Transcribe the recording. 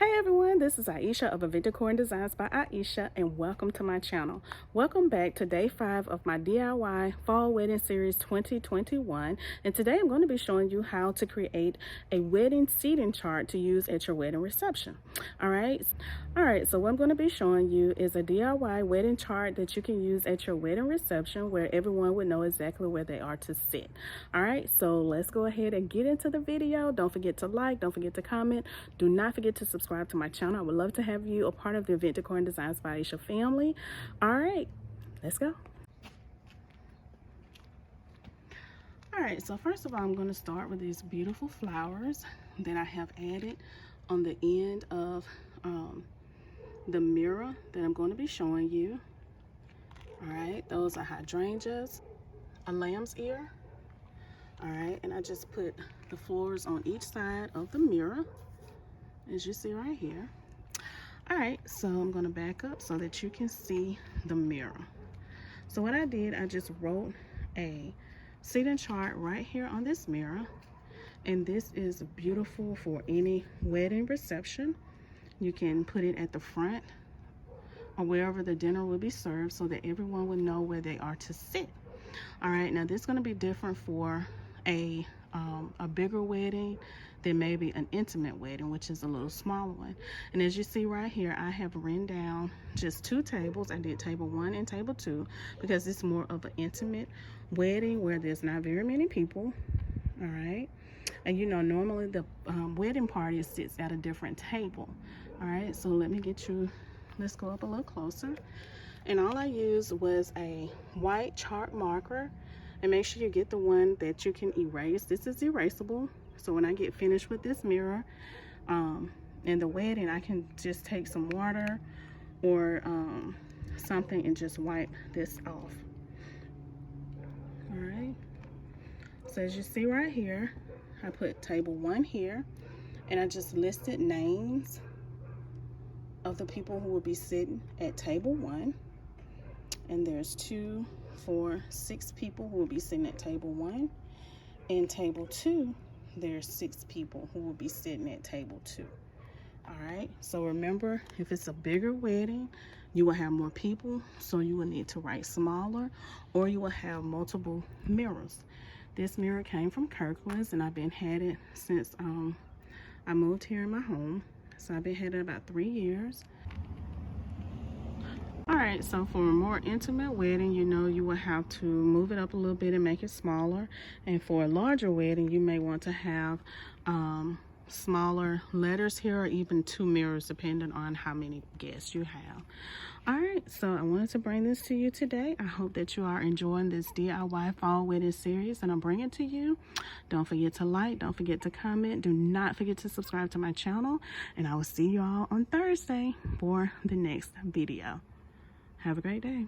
Hey everyone, this is Aisha of Burgundy Designs by Aisha, and welcome to my channel. Welcome back to day 5 of my DIY Fall Wedding Series 2021, and today I'm going to be showing you how to create a wedding seating chart to use at your wedding reception. Alright, so what I'm going to be showing you is a DIY wedding chart that you can use at your wedding reception where everyone would know exactly where they are to sit. Alright, so let's go ahead and get into the video. Don't forget to like, don't forget to comment, do not forget to subscribe to my channel. I would love to have you a part of the Event Decor and Designs by Aisha family. All right, let's go. All right, so first of all, I'm going to start with these beautiful flowers that I have added on the end of the mirror that I'm going to be showing you. All right, those are hydrangeas, a lamb's ear. All right, and I just put the flowers on each side of the mirror, as you see right here. All right, so I'm going to back up so that you can see the mirror. So what I did, I just wrote a seating chart right here on this mirror, and this is beautiful for any wedding reception. You can put it at the front or wherever the dinner will be served so that everyone will know where they are to sit. All right, now this is going to be different for a bigger wedding than maybe an intimate wedding, which is a little smaller one. And as you see right here, I have written down just 2 tables. I did table 1 and table 2 because it's more of an intimate wedding where there's not very many people. All right, and you know, normally the wedding party sits at a different table. All right, so let's go up a little closer. And all I used was a white chalk marker, and make sure you get the one that you can erase. This is erasable, so when I get finished with this mirror in the wedding, I can just take some water or something and just wipe this off. All right, so as you see right here, I put table 1 here, and I just listed names of the people who will be sitting at table 1. And there's 2, 4, 6 people who will be sitting at table 1. And table 2, there's 6 people who will be sitting at table 2. All right, so remember, if it's a bigger wedding, you will have more people, so you will need to write smaller, or you will have multiple mirrors. This mirror came from Kirklands, and I've been had it since I moved here in my home. So I've been had it about 3 years. All right, so for a more intimate wedding, you know, you will have to move it up a little bit and make it smaller. And for a larger wedding, you may want to have smaller letters here, or even 2 mirrors, depending on how many guests you have. All right, so I wanted to bring this to you today. I hope that you are enjoying this DIY fall wedding series that I'm bringing to you. Don't forget to like, don't forget to comment, do not forget to subscribe to my channel, and I will see you all on Thursday for the next video. Have a great day.